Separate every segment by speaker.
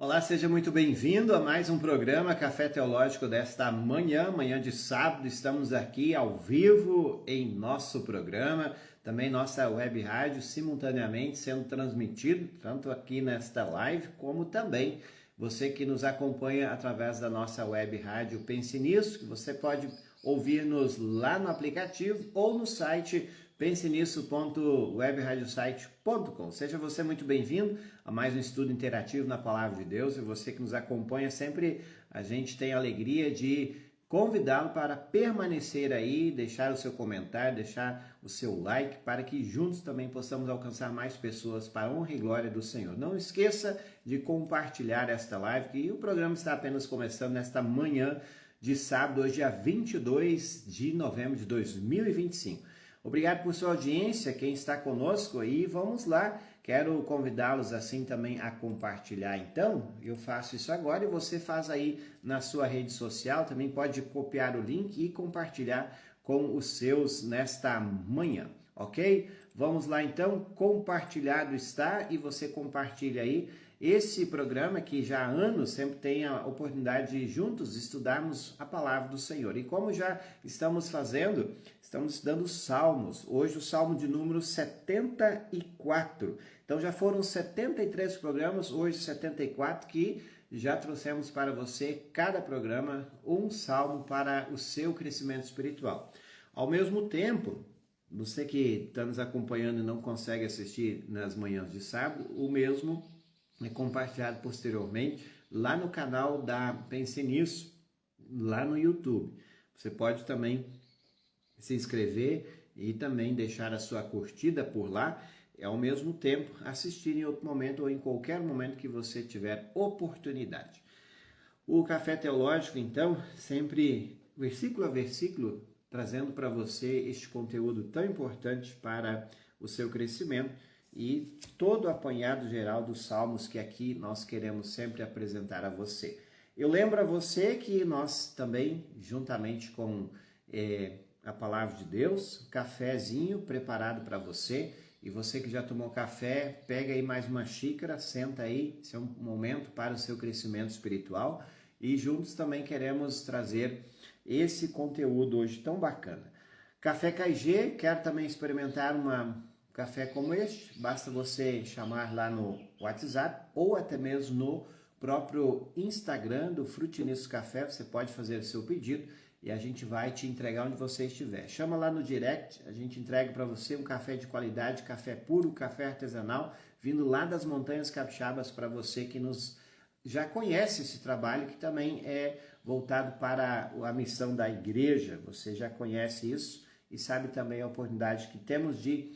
Speaker 1: Olá, seja muito bem-vindo a mais um programa Café Teológico desta manhã de sábado. Estamos aqui ao vivo em nosso programa, também nossa web rádio simultaneamente sendo transmitido, tanto aqui nesta live, como também você que nos acompanha através da nossa web rádio Pense Nisso, que você pode ouvir-nos lá no aplicativo ou no site pensenisso.webradiosite.com. Seja você muito bem-vindo a mais um estudo interativo na Palavra de Deus, e você que nos acompanha sempre, a gente tem a alegria de convidá-lo para permanecer aí, deixar o seu comentário, deixar o seu like, para que juntos também possamos alcançar mais pessoas para a honra e glória do Senhor. Não esqueça de compartilhar esta live, que o programa está apenas começando nesta manhã de sábado, hoje é 22 de novembro de 2025. Obrigado por sua audiência, quem está conosco aí, vamos lá. Quero convidá-los assim também a compartilhar. Então, eu faço isso agora e você faz aí na sua rede social, também pode copiar o link e compartilhar com os seus nesta manhã, ok? Vamos lá então, compartilhado está e você compartilha aí esse programa que já há anos sempre tem a oportunidade de juntos estudarmos a palavra do Senhor. E como já estamos fazendo, estamos estudando os Salmos. Hoje o Salmo de número 74. Então já foram 73 programas, hoje 74, que já trouxemos para você, cada programa, um salmo para o seu crescimento espiritual. Ao mesmo tempo, você que está nos acompanhando e não consegue assistir nas manhãs de sábado, o mesmo é compartilhado posteriormente lá no canal da Pense Nisso, lá no YouTube. Você pode também se inscrever e também deixar a sua curtida por lá, e ao mesmo tempo assistir em outro momento ou em qualquer momento que você tiver oportunidade. O Café Teológico, então, sempre versículo a versículo, trazendo para você este conteúdo tão importante para o seu crescimento, e todo o apanhado geral dos salmos que aqui nós queremos sempre apresentar a você. Eu lembro a você que nós também, juntamente com a Palavra de Deus, cafezinho preparado para você, e você que já tomou café, pega aí mais uma xícara, senta aí, esse é um momento para o seu crescimento espiritual, e juntos também queremos trazer esse conteúdo hoje tão bacana. Café KG, quero também experimentar café como este, basta você chamar lá no WhatsApp ou até mesmo no próprio Instagram do Frutinisso Café, você pode fazer o seu pedido e a gente vai te entregar onde você estiver. Chama lá no direct, a gente entrega para você um café de qualidade, café puro, café artesanal, vindo lá das Montanhas Capixabas, para você que já conhece esse trabalho, que também é voltado para a missão da igreja. Você já conhece isso e sabe também a oportunidade que temos de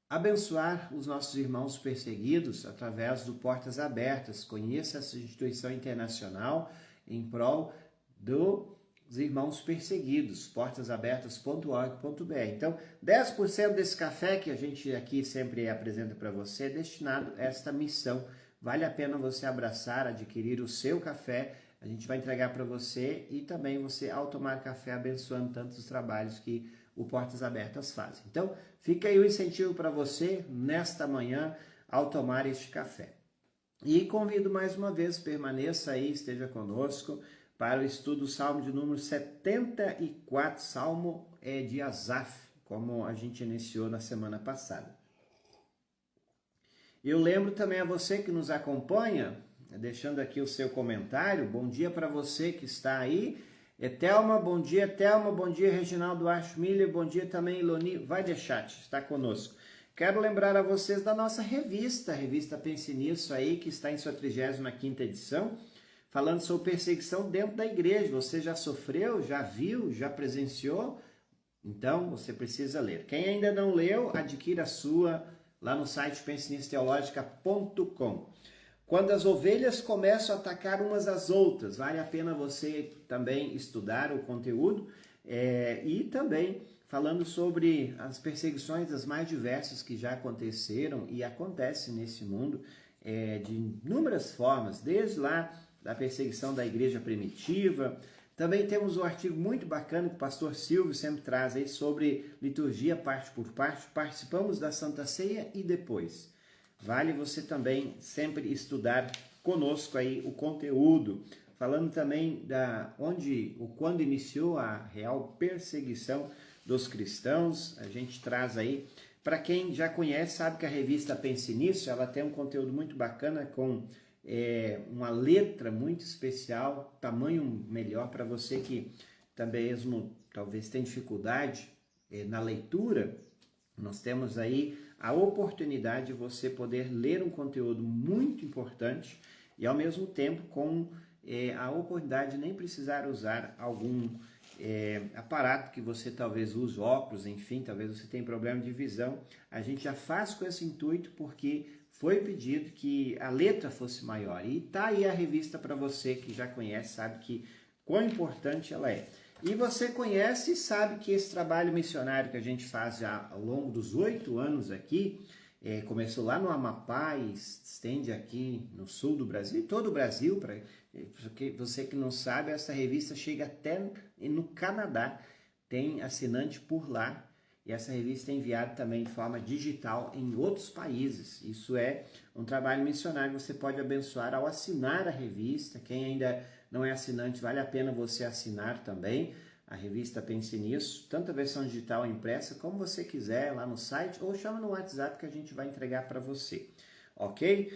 Speaker 1: abençoar os nossos irmãos perseguidos através do Portas Abertas. Conheça essa instituição internacional em prol dos irmãos perseguidos, portasabertas.org.br. Então, 10% desse café que a gente aqui sempre apresenta para você é destinado a esta missão. Vale a pena você abraçar, adquirir o seu café. A gente vai entregar para você e também você, ao tomar café, abençoando tantos os trabalhos que o Portas Abertas faz. Então, fica aí o incentivo para você nesta manhã ao tomar este café. E convido mais uma vez, permaneça aí, esteja conosco para o estudo do Salmo de número 74, Salmo de Asaf, como a gente iniciou na semana passada. Eu lembro também a você que nos acompanha, deixando aqui o seu comentário. Bom dia para você que está aí. Thelma, bom dia Reginaldo Ashmiller, bom dia também Iloni Vaidechat, está conosco. Quero lembrar a vocês da nossa revista, a revista Pense Nisso aí, que está em sua 35ª edição, falando sobre perseguição dentro da igreja. Você já sofreu, já viu, já presenciou? Então você precisa ler. Quem ainda não leu, adquira a sua lá no site pensenissoteologica.com. Quando as ovelhas começam a atacar umas às outras, vale a pena você também estudar o conteúdo e também falando sobre as perseguições das mais diversas que já aconteceram e acontecem nesse mundo de inúmeras formas, desde lá da perseguição da igreja primitiva. Também temos um artigo muito bacana que o pastor Silvio sempre traz aí sobre liturgia parte por parte. Participamos da Santa Ceia e depois. Vale você também sempre estudar conosco aí o conteúdo, falando também quando iniciou a real perseguição dos cristãos. A gente traz aí, para quem já conhece, sabe que a revista Pense Nisso, ela tem um conteúdo muito bacana com uma letra muito especial, tamanho melhor para você que também mesmo talvez tenha dificuldade na leitura. Nós temos aí a oportunidade de você poder ler um conteúdo muito importante e ao mesmo tempo com a oportunidade de nem precisar usar algum aparato que você talvez use, óculos, enfim, talvez você tenha problema de visão. A gente já faz com esse intuito porque foi pedido que a letra fosse maior. E tá aí a revista para você que já conhece, sabe que quão importante ela é. E você conhece e sabe que esse trabalho missionário que a gente faz já ao longo dos 8 anos aqui, começou lá no Amapá e estende aqui no sul do Brasil, todo o Brasil, porque você que não sabe, essa revista chega até no Canadá, tem assinante por lá, e essa revista é enviada também de forma digital em outros países. Isso é um trabalho missionário, você pode abençoar ao assinar a revista. Quem ainda não é assinante, vale a pena você assinar também. A revista Pense Nisso, tanto a versão digital impressa, como você quiser, lá no site, ou chama no WhatsApp que a gente vai entregar para você, ok?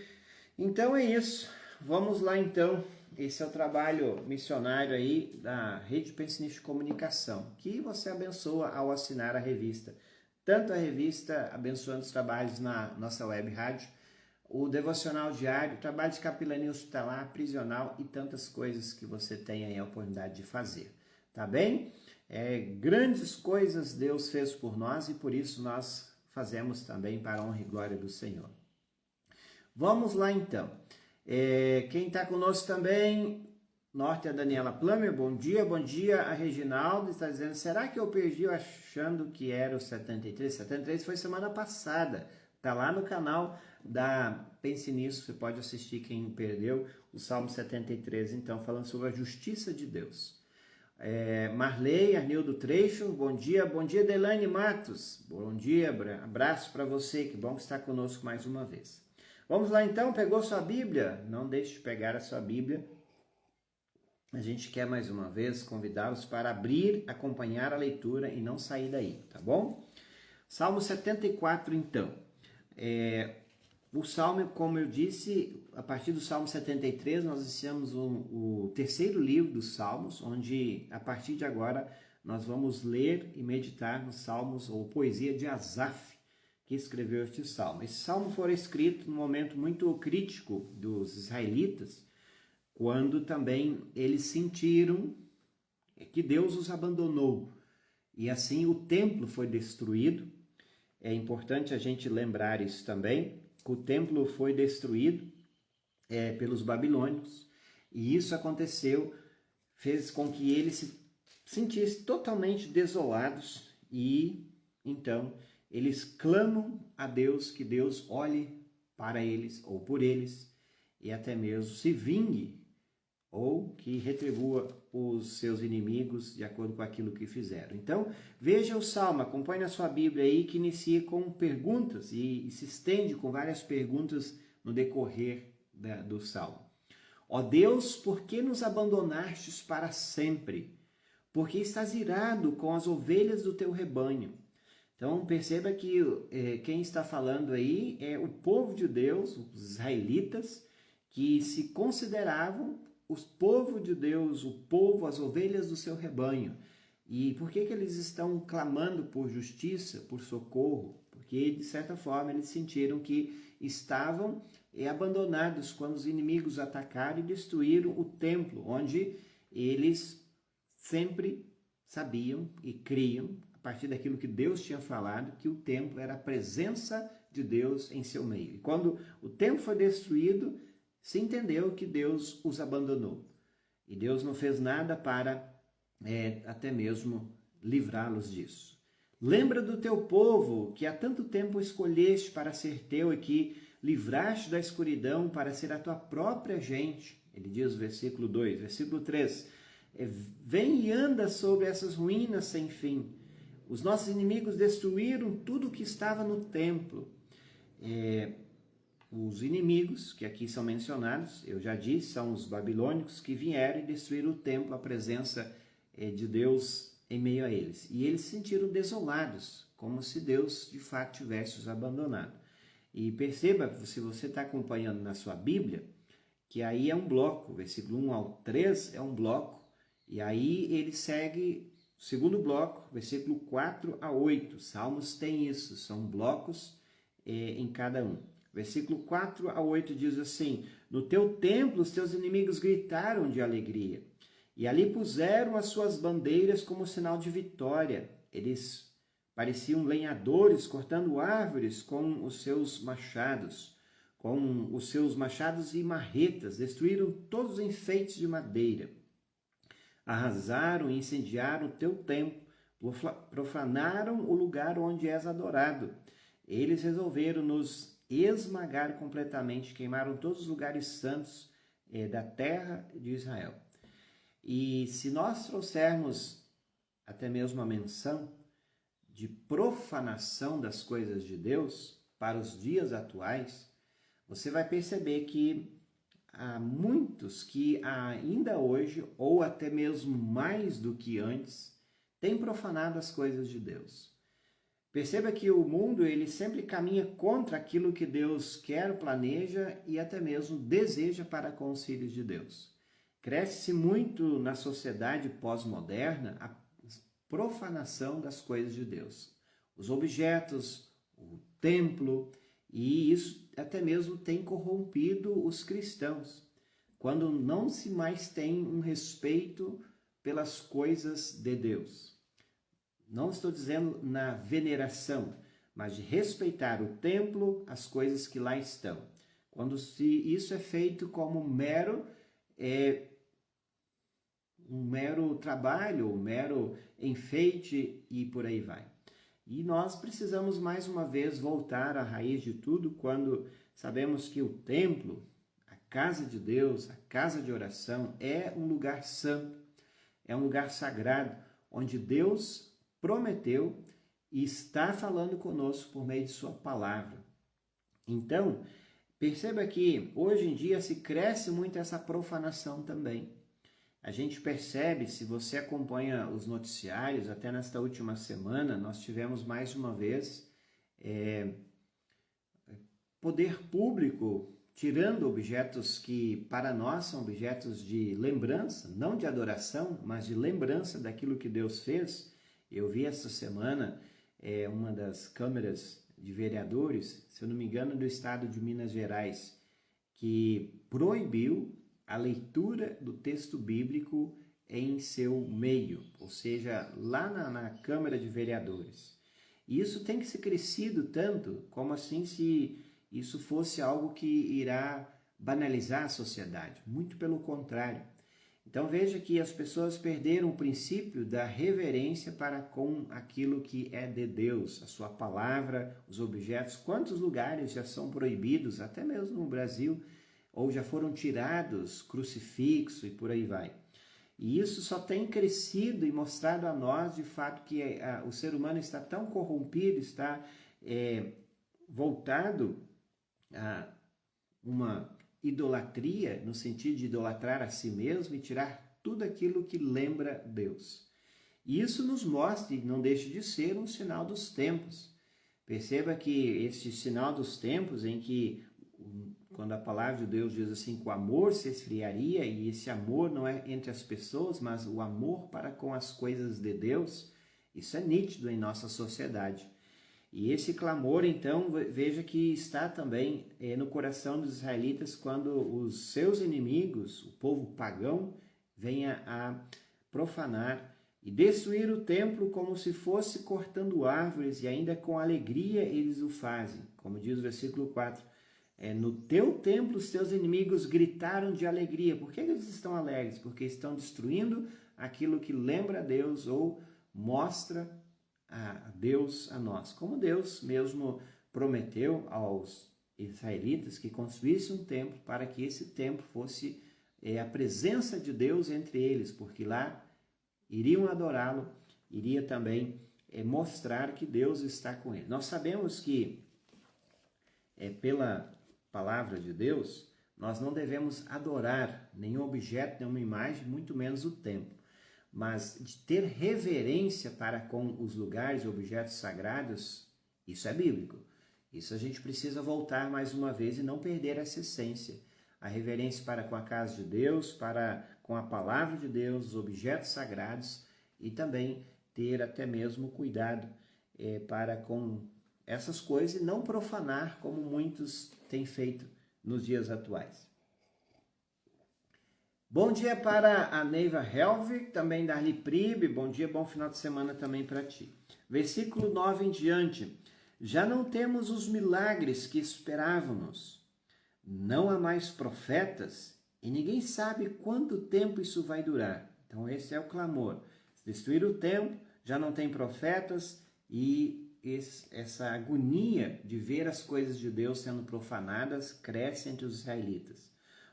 Speaker 1: Então é isso, vamos lá então. Esse é o trabalho missionário aí da Rede Pense Nisso de Comunicação, que você abençoa ao assinar a revista. Tanto a revista abençoando os trabalhos na nossa web rádio, o devocional diário, o trabalho de capelania hospitalar, prisional e tantas coisas que você tem aí a oportunidade de fazer. Tá bem? Grandes coisas Deus fez por nós e por isso nós fazemos também para a honra e glória do Senhor. Vamos lá então. Quem está conosco também, Norte a Daniela Plummer, bom dia a Reginaldo, está dizendo, será que eu perdi achando que era o 73? 73 foi semana passada, está lá no canal da Pense Nisso, você pode assistir quem perdeu, o Salmo 73, então, falando sobre a justiça de Deus. Marley, Arnildo Trecho, bom dia Delane Matos, bom dia, abraço para você, que bom que está conosco mais uma vez. Vamos lá então, pegou sua Bíblia? Não deixe de pegar a sua Bíblia. A gente quer mais uma vez convidá-los para abrir, acompanhar a leitura e não sair daí, tá bom? Salmo 74 então. O Salmo, como eu disse, a partir do Salmo 73 nós iniciamos o terceiro livro dos Salmos, onde a partir de agora nós vamos ler e meditar nos Salmos ou poesia de Asaf, que escreveu este salmo. Esse salmo foi escrito num momento muito crítico dos israelitas, quando também eles sentiram que Deus os abandonou. E assim o templo foi destruído. É importante a gente lembrar isso também, que o templo foi destruído pelos babilônios. E isso aconteceu, fez com que eles se sentissem totalmente desolados e, então, eles clamam a Deus que Deus olhe para eles ou por eles e até mesmo se vingue ou que retribua os seus inimigos de acordo com aquilo que fizeram. Então, veja o Salmo, acompanhe a sua Bíblia aí que inicia com perguntas e se estende com várias perguntas no decorrer do Salmo. Ó Deus, por que nos abandonastes para sempre? Porque estás irado com as ovelhas do teu rebanho. Então, perceba que quem está falando aí é o povo de Deus, os israelitas, que se consideravam o povo de Deus, o povo, as ovelhas do seu rebanho. E por que eles estão clamando por justiça, por socorro? Porque, de certa forma, eles sentiram que estavam abandonados quando os inimigos atacaram e destruíram o templo, onde eles sempre sabiam e criam, a partir daquilo que Deus tinha falado, que o templo era a presença de Deus em seu meio. E quando o templo foi destruído, se entendeu que Deus os abandonou. E Deus não fez nada para até mesmo livrá-los disso. Lembra do teu povo, que há tanto tempo escolheste para ser teu e que livraste da escuridão para ser a tua própria gente. Ele diz no versículo 2, versículo 3, vem e anda sobre essas ruínas sem fim. Os nossos inimigos destruíram tudo o que estava no templo. os inimigos, que aqui são mencionados, eu já disse, são os babilônicos que vieram e destruíram o templo, a presença de Deus em meio a eles. E eles se sentiram desolados, como se Deus de fato tivesse os abandonado. E perceba, se você está acompanhando na sua Bíblia, que aí é um bloco, versículo 1 ao 3 é um bloco, e aí ele segue o segundo bloco, versículo 4 a 8. Salmos tem isso, são blocos em cada um. Versículo 4 a 8 diz assim: no teu templo os teus inimigos gritaram de alegria, e ali puseram as suas bandeiras como sinal de vitória. Eles pareciam lenhadores cortando árvores com os seus machados. Com os seus machados e marretas, destruíram todos os enfeites de madeira. Arrasaram e incendiaram o teu templo, profanaram o lugar onde és adorado. Eles resolveram nos esmagar completamente, queimaram todos os lugares santos da terra de Israel. E se nós trouxermos até mesmo a menção de profanação das coisas de Deus para os dias atuais, você vai perceber que há muitos que ainda hoje, ou até mesmo mais do que antes, têm profanado as coisas de Deus. Perceba que o mundo ele sempre caminha contra aquilo que Deus quer, planeja e até mesmo deseja para com os filhos de Deus. Cresce muito na sociedade pós-moderna a profanação das coisas de Deus. Os objetos, o templo, e isso até mesmo tem corrompido os cristãos, quando não se mais tem um respeito pelas coisas de Deus. Não estou dizendo na veneração, mas de respeitar o templo, as coisas que lá estão. Quando isso é feito como um mero trabalho, um mero enfeite e por aí vai. E nós precisamos mais uma vez voltar à raiz de tudo quando sabemos que o templo, a casa de Deus, a casa de oração é um lugar santo, é um lugar sagrado, onde Deus prometeu e está falando conosco por meio de sua palavra. Então, perceba que hoje em dia se cresce muito essa profanação também. A gente percebe, se você acompanha os noticiários, até nesta última semana, nós tivemos mais uma vez poder público tirando objetos que para nós são objetos de lembrança, não de adoração, mas de lembrança daquilo que Deus fez. Eu vi essa semana uma das câmeras de vereadores, se eu não me engano, do estado de Minas Gerais, que proibiu a leitura do texto bíblico em seu meio, ou seja, lá na Câmara de Vereadores. E isso tem que ser crescido tanto, como assim se isso fosse algo que irá banalizar a sociedade. Muito pelo contrário. Então veja que as pessoas perderam o princípio da reverência para com aquilo que é de Deus, a sua palavra, os objetos. Quantos lugares já são proibidos, até mesmo no Brasil, ou já foram tirados, crucifixo e por aí vai. E isso só tem crescido e mostrado a nós, de fato, que o ser humano está tão corrompido, está voltado a uma idolatria, no sentido de idolatrar a si mesmo e tirar tudo aquilo que lembra Deus. E isso nos mostra, e não deixa de ser, um sinal dos tempos. Perceba que este sinal dos tempos em que quando a palavra de Deus diz assim que o amor se esfriaria, e esse amor não é entre as pessoas, mas o amor para com as coisas de Deus, isso é nítido em nossa sociedade. E esse clamor, então, veja que está também no coração dos israelitas quando os seus inimigos, o povo pagão, venha a profanar e destruir o templo como se fosse cortando árvores, e ainda com alegria eles o fazem. Como diz o versículo 4, no teu templo os teus inimigos gritaram de alegria. Por que eles estão alegres? Porque estão destruindo aquilo que lembra a Deus ou mostra a Deus a nós. Como Deus mesmo prometeu aos israelitas que construísse um templo para que esse templo fosse a presença de Deus entre eles, porque lá iriam adorá-lo, iria também mostrar que Deus está com eles. Nós sabemos que pela palavra de Deus, nós não devemos adorar nenhum objeto, nenhuma imagem, muito menos o templo. Mas de ter reverência para com os lugares e objetos sagrados, isso é bíblico. Isso a gente precisa voltar mais uma vez e não perder essa essência. A reverência para com a casa de Deus, para com a palavra de Deus, os objetos sagrados, e também ter até mesmo cuidado para com essas coisas e não profanar como muitos têm feito nos dias atuais. Bom dia para a Neiva Helvig, também Darli Pribe, bom dia, bom final de semana também para ti. Versículo 9 em diante, já não temos os milagres que esperávamos, não há mais profetas e ninguém sabe quanto tempo isso vai durar. Então esse é o clamor, destruir o templo, já não tem profetas e essa agonia de ver as coisas de Deus sendo profanadas cresce entre os israelitas.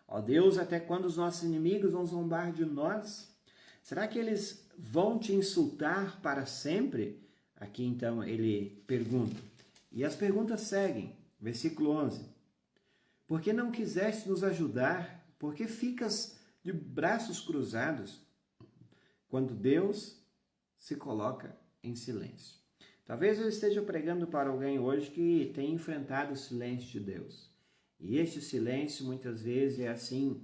Speaker 1: Ó Deus, até quando os nossos inimigos vão zombar de nós? Será que eles vão te insultar para sempre? Aqui então ele pergunta. E as perguntas seguem. Versículo 11. Por que não quiseste nos ajudar? Por que ficas de braços cruzados quando Deus se coloca em silêncio? Talvez eu esteja pregando para alguém hoje que tem enfrentado o silêncio de Deus. E este silêncio, muitas vezes, é assim,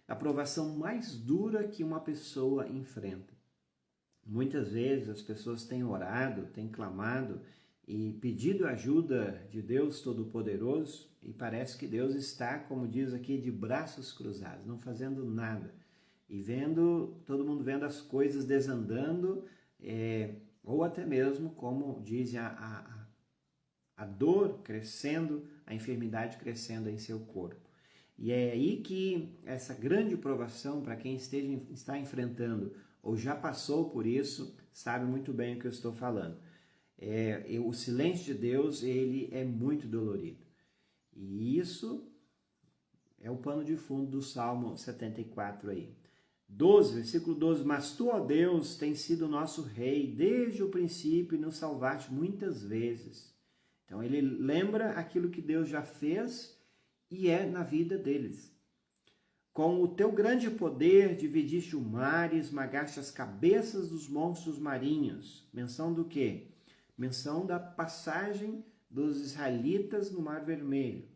Speaker 1: a provação mais dura que uma pessoa enfrenta. Muitas vezes as pessoas têm orado, têm clamado e pedido ajuda de Deus Todo-Poderoso e parece que Deus está, como diz aqui, de braços cruzados, não fazendo nada. E todo mundo vendo as coisas desandando, ou até mesmo, como diz a dor crescendo, a enfermidade crescendo em seu corpo. E é aí que essa grande provação, para quem está enfrentando ou já passou por isso, sabe muito bem o que eu estou falando. O silêncio de Deus, ele é muito dolorido. E isso é o pano de fundo do Salmo 74 aí. 12, versículo 12, mas tu, ó Deus, tens sido nosso rei desde o princípio e nos salvaste muitas vezes. Então ele lembra aquilo que Deus já fez e é na vida deles. Com o teu grande poder dividiste o mar e esmagaste as cabeças dos monstros marinhos. Menção do quê? Menção da passagem dos israelitas no Mar Vermelho.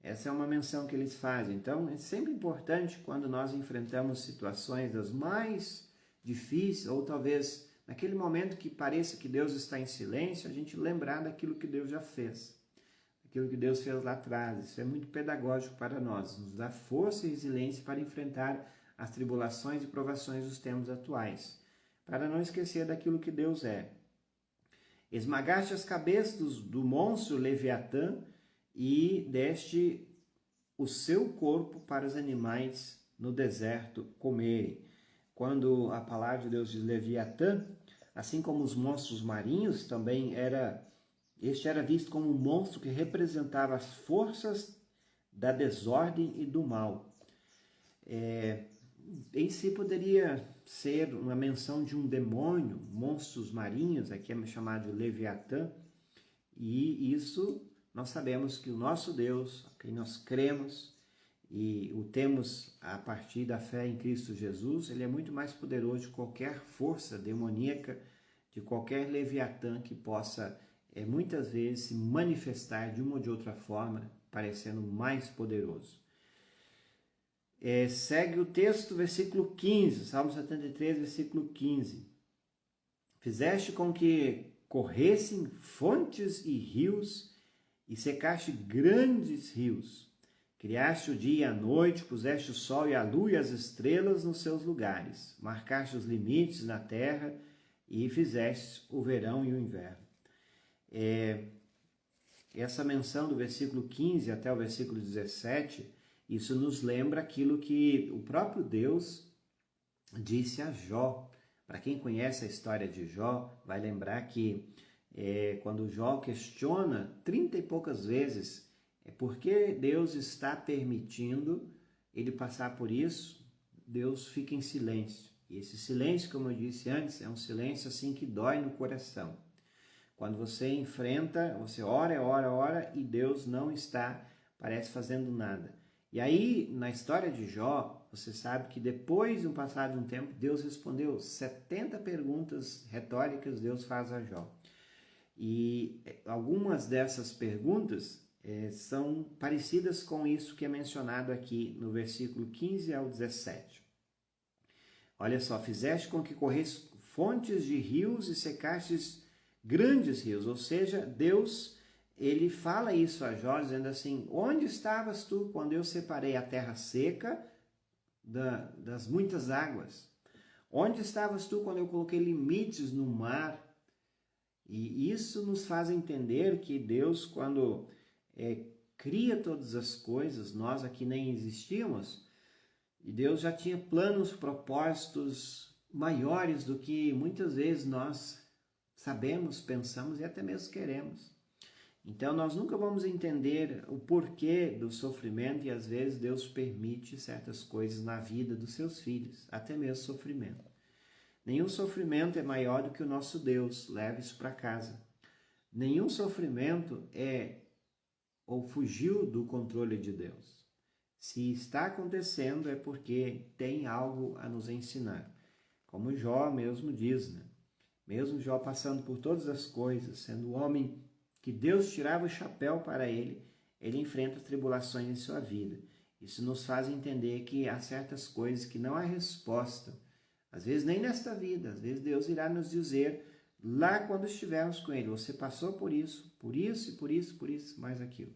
Speaker 1: Essa é uma menção que eles fazem. Então, é sempre importante quando nós enfrentamos situações das mais difíceis, ou talvez naquele momento que pareça que Deus está em silêncio, a gente lembrar daquilo que Deus já fez, aquilo que Deus fez lá atrás. Isso é muito pedagógico para nós, nos dá força e resiliência para enfrentar as tribulações e provações dos tempos atuais, para não esquecer daquilo que Deus é. Esmagaste as cabeças do monstro Leviatã, e deste o seu corpo para os animais no deserto comerem. Quando a palavra de Deus diz Leviatã, assim como os monstros marinhos, também este era visto como um monstro que representava as forças da desordem e do mal. Em si poderia ser uma menção de um demônio, monstros marinhos, aqui é chamado de Leviatã, e isso nós sabemos que o nosso Deus, a quem nós cremos e o temos a partir da fé em Cristo Jesus, ele é muito mais poderoso de qualquer força demoníaca, de qualquer Leviatã que possa muitas vezes se manifestar de uma ou de outra forma, parecendo mais poderoso. Segue o texto, versículo 15, Salmo 73, versículo 15. Fizeste com que corressem fontes e rios, e secaste grandes rios. Criaste o dia e a noite, puseste o sol e a lua e as estrelas nos seus lugares. Marcaste os limites na terra e fizeste o verão e o inverno. Essa menção do versículo 15 até o versículo 17, isso nos lembra aquilo que o próprio Deus disse a Jó. Para quem conhece a história de Jó, vai lembrar que quando Jó questiona 30 e poucas vezes por que Deus está permitindo ele passar por isso, Deus fica em silêncio. E esse silêncio, como eu disse antes, é um silêncio assim que dói no coração. Quando você enfrenta, você ora e Deus não está parece fazendo nada. E aí, na história de Jó, você sabe que depois de um passado de um tempo, Deus respondeu 70 perguntas retóricas, Deus faz a Jó. E algumas dessas perguntas são parecidas com isso que é mencionado aqui no versículo 15 ao 17. Olha só, fizeste com que corresse fontes de rios e secastes grandes rios. Ou seja, Deus, ele fala isso a Jó, dizendo assim, onde estavas tu quando eu separei a terra seca das muitas águas? Onde estavas tu quando eu coloquei limites no mar? E isso nos faz entender que Deus, quando cria todas as coisas, nós aqui nem existíamos, e Deus já tinha planos, propósitos maiores do que muitas vezes nós sabemos, pensamos e até mesmo queremos. Então nós nunca vamos entender o porquê do sofrimento e às vezes Deus permite certas coisas na vida dos seus filhos, até mesmo sofrimento. Nenhum sofrimento é maior do que o nosso Deus, leve isso para casa. Nenhum sofrimento ou fugiu do controle de Deus. Se está acontecendo é porque tem algo a nos ensinar. Como Jó mesmo diz, né? Mesmo Jó passando por todas as coisas, sendo o homem que Deus tirava o chapéu para ele, ele enfrenta tribulações em sua vida. Isso nos faz entender que há certas coisas que não há resposta. Às vezes nem nesta vida, às vezes Deus irá nos dizer lá quando estivermos com Ele, você passou por isso, mais aquilo.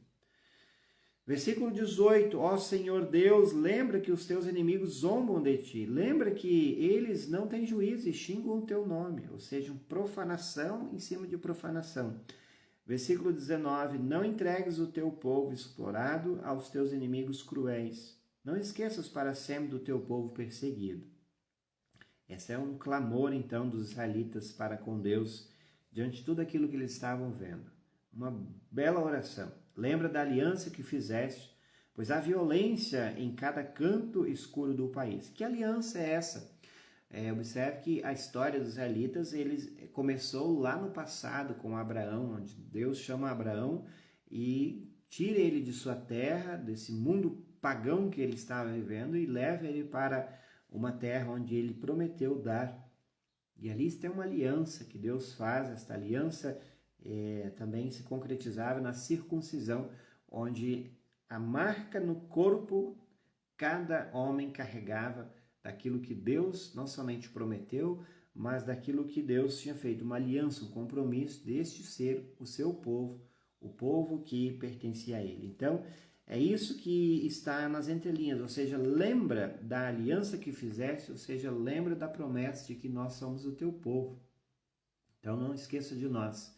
Speaker 1: Versículo 18, ó Senhor Deus, lembra que os teus inimigos zombam de ti, lembra que eles não têm juízo e xingam o teu nome, ou seja, profanação em cima de profanação. Versículo 19, não entregues o teu povo explorado aos teus inimigos cruéis, não esqueças para sempre do teu povo perseguido. Esse é um clamor, então, dos israelitas para com Deus, diante de tudo aquilo que eles estavam vendo. Uma bela oração. Lembra da aliança que fizeste, pois há violência em cada canto escuro do país. Que aliança é essa? Observe que a história dos israelitas começou lá no passado com Abraão, onde Deus chama Abraão e tira ele de sua terra, desse mundo pagão que ele estava vivendo e leva ele para uma terra onde ele prometeu dar. E ali tem uma aliança que Deus faz. Esta aliança também se concretizava na circuncisão, onde a marca no corpo cada homem carregava daquilo que Deus não somente prometeu, mas daquilo que Deus tinha feito, uma aliança, um compromisso deste ser o seu povo, o povo que pertencia a ele. Então, é isso que está nas entrelinhas, ou seja, lembra da aliança que fizeste, ou seja, lembra da promessa de que nós somos o teu povo. Então não esqueça de nós,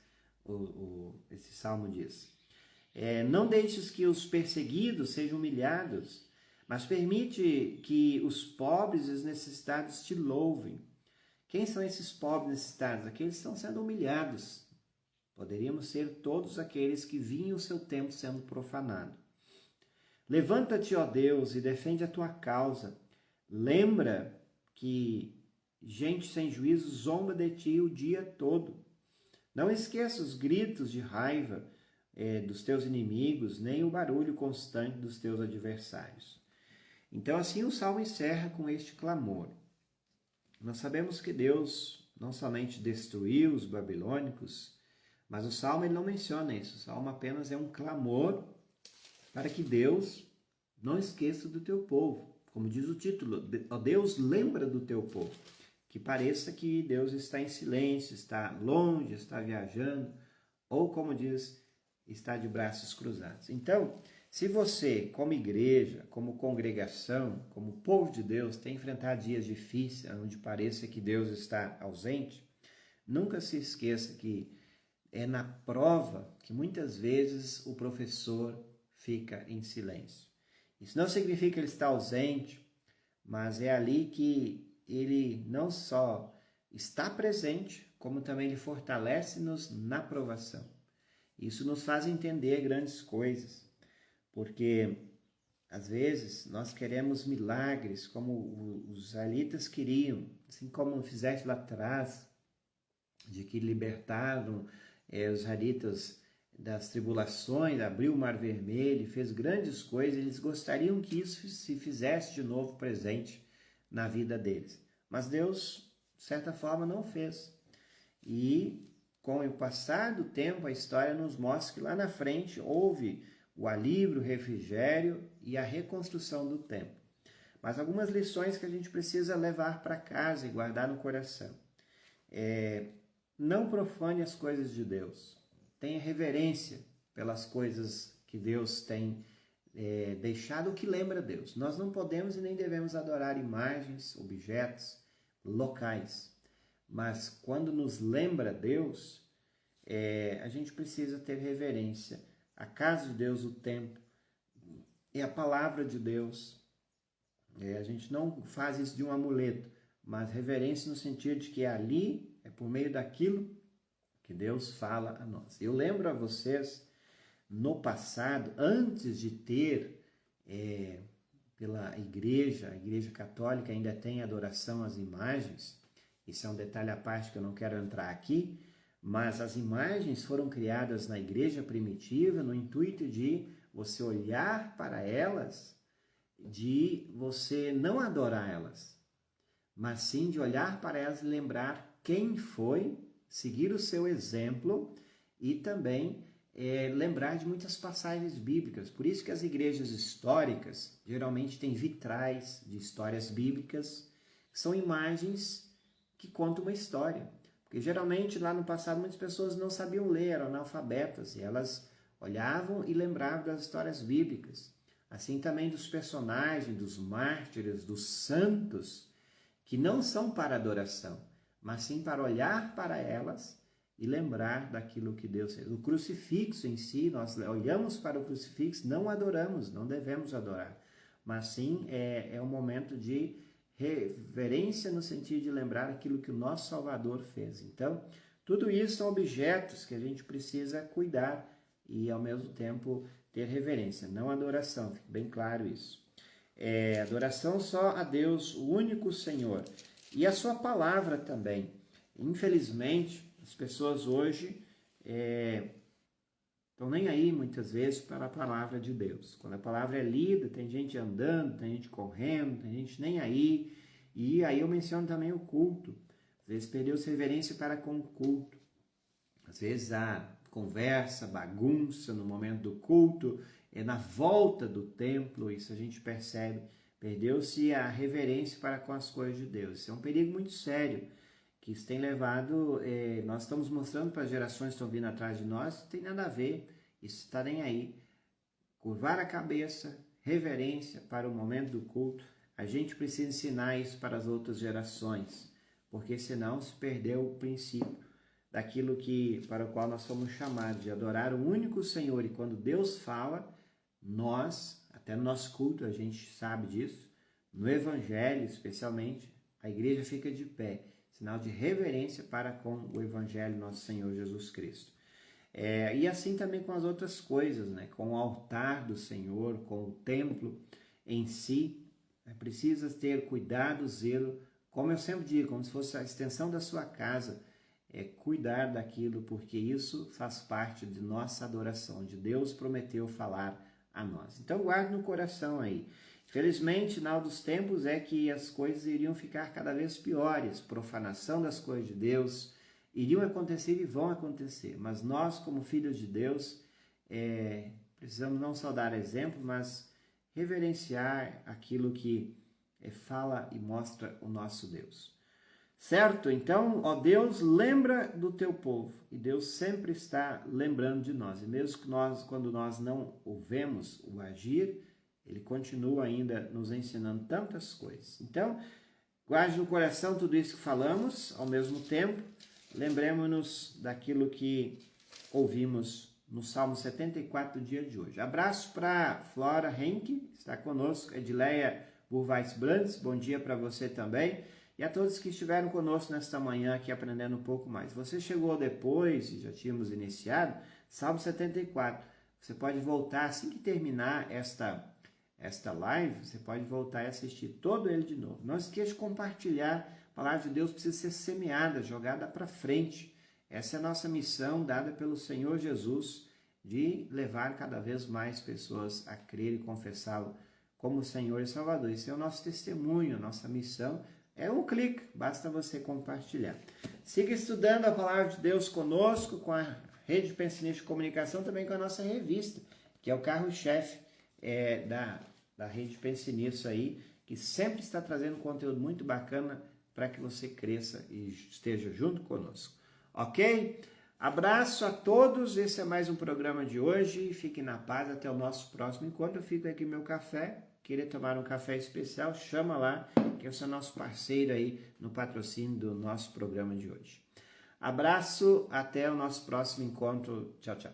Speaker 1: esse salmo diz. Não deixes que os perseguidos sejam humilhados, mas permite que os pobres e os necessitados te louvem. Quem são esses pobres necessitados? Aqueles que estão sendo humilhados. Poderíamos ser todos aqueles que vinham o seu tempo sendo profanado. Levanta-te, ó Deus, e defende a tua causa. Lembra que gente sem juízo zomba de ti o dia todo. Não esqueça os gritos de raiva dos teus inimigos, nem o barulho constante dos teus adversários. Então, assim o salmo encerra com este clamor. Nós sabemos que Deus não somente destruiu os babilônicos, mas o salmo ele não menciona isso. O salmo apenas é um clamor para que Deus não esqueça do teu povo. Como diz o título, ó Deus, lembra do teu povo. Que pareça que Deus está em silêncio, está longe, está viajando, ou como diz, está de braços cruzados. Então, se você, como igreja, como congregação, como povo de Deus, tem enfrentado dias difíceis, onde pareça que Deus está ausente, nunca se esqueça que é na prova que muitas vezes o professor fica em silêncio. Isso não significa que ele está ausente, mas é ali que ele não só está presente, como também ele fortalece-nos na provação. Isso nos faz entender grandes coisas, porque às vezes nós queremos milagres, como os israelitas queriam, assim como fizeste lá atrás, de que libertaram os israelitas das tribulações, abriu o Mar Vermelho, fez grandes coisas, eles gostariam que isso se fizesse de novo presente na vida deles. Mas Deus, de certa forma, não fez. E com o passar do tempo, a história nos mostra que lá na frente houve o alívio, o refrigério e a reconstrução do templo. Mas algumas lições que a gente precisa levar para casa e guardar no coração. Não profane as coisas de Deus. Tenha reverência pelas coisas que Deus tem deixado, que lembra Deus. Nós não podemos e nem devemos adorar imagens, objetos, locais. Mas quando nos lembra Deus, a gente precisa ter reverência. A casa de Deus, o templo, é a palavra de Deus. A gente não faz isso de um amuleto, mas reverência no sentido de que ali é por meio daquilo que Deus fala a nós. Eu lembro a vocês, no passado, antes de ter pela igreja, a igreja católica ainda tem adoração às imagens. Isso é um detalhe à parte que eu não quero entrar aqui, mas as imagens foram criadas na igreja primitiva no intuito de você olhar para elas, de você não adorar elas, mas sim de olhar para elas e lembrar quem foi, seguir o seu exemplo e também lembrar de muitas passagens bíblicas. Por isso que as igrejas históricas geralmente têm vitrais de histórias bíblicas, que são imagens que contam uma história. Porque geralmente lá no passado muitas pessoas não sabiam ler, eram analfabetas, e elas olhavam e lembravam das histórias bíblicas. Assim também dos personagens, dos mártires, dos santos, que não são para adoração, mas sim para olhar para elas e lembrar daquilo que Deus fez. O crucifixo em si, nós olhamos para o crucifixo, não adoramos, não devemos adorar, mas sim é um momento de reverência no sentido de lembrar aquilo que o nosso Salvador fez. Então, tudo isso são objetos que a gente precisa cuidar e, ao mesmo tempo, ter reverência, não adoração, fique bem claro isso. Adoração só a Deus, o único Senhor, e a sua palavra também. Infelizmente, as pessoas hoje estão nem aí, muitas vezes, para a palavra de Deus. Quando a palavra é lida, tem gente andando, tem gente correndo, tem gente nem aí. E aí eu menciono também o culto. Às vezes perdeu-se reverência para com o culto. Às vezes há conversa, bagunça no momento do culto, na volta do templo, isso a gente percebe. Perdeu-se a reverência para com as coisas de Deus. Isso é um perigo muito sério, que isso tem levado, nós estamos mostrando para as gerações que estão vindo atrás de nós, não tem nada a ver, isso está nem aí. Curvar a cabeça, reverência para o momento do culto, a gente precisa ensinar isso para as outras gerações, porque senão se perdeu o princípio daquilo para o qual nós fomos chamados, de adorar o único Senhor. E quando Deus fala, nós, até no nosso culto, a gente sabe disso, no Evangelho especialmente, a igreja fica de pé, sinal de reverência para com o Evangelho nosso Senhor Jesus Cristo. E assim também com as outras coisas, né? Com o altar do Senhor, com o templo em si, precisa ter cuidado, zelo, como eu sempre digo, como se fosse a extensão da sua casa, cuidar daquilo, porque isso faz parte de nossa adoração, onde Deus prometeu falar a nós. Então guarde no coração aí. Felizmente, final dos tempos é que as coisas iriam ficar cada vez piores, profanação das coisas de Deus, iriam acontecer e vão acontecer, mas nós, como filhos de Deus, precisamos não só dar exemplo, mas reverenciar aquilo que fala e mostra o nosso Deus. Certo? Então, ó Deus, lembra do teu povo, e Deus sempre está lembrando de nós, e mesmo que quando nós não o vemos o agir, Ele continua ainda nos ensinando tantas coisas. Então, guarde no coração tudo isso que falamos, ao mesmo tempo, lembremos-nos daquilo que ouvimos no Salmo 74 do dia de hoje. Abraço para Flora Henke, que está conosco, Edileia Burvais Brandes, bom dia para você também, e a todos que estiveram conosco nesta manhã aqui aprendendo um pouco mais. Você chegou depois, e já tínhamos iniciado, Salmo 74. Você pode voltar, assim que terminar esta live, você pode voltar e assistir todo ele de novo. Não esqueça de compartilhar. A palavra de Deus precisa ser semeada, jogada para frente. Essa é a nossa missão dada pelo Senhor Jesus, de levar cada vez mais pessoas a crer e confessá-lo como Senhor e Salvador. Esse é o nosso testemunho, nossa missão. É um clique, basta você compartilhar. Siga estudando a Palavra de Deus conosco, com a Rede Pensinista de Comunicação, também com a nossa revista, que é o carro-chefe da Rede Pensinista aí, que sempre está trazendo conteúdo muito bacana para que você cresça e esteja junto conosco. Ok? Abraço a todos, esse é mais um programa de hoje. Fiquem na paz, até o nosso próximo encontro. Eu fico aqui no meu café. Querer tomar um café especial, chama lá, que é o nosso parceiro aí no patrocínio do nosso programa de hoje. Abraço, até o nosso próximo encontro. Tchau, tchau.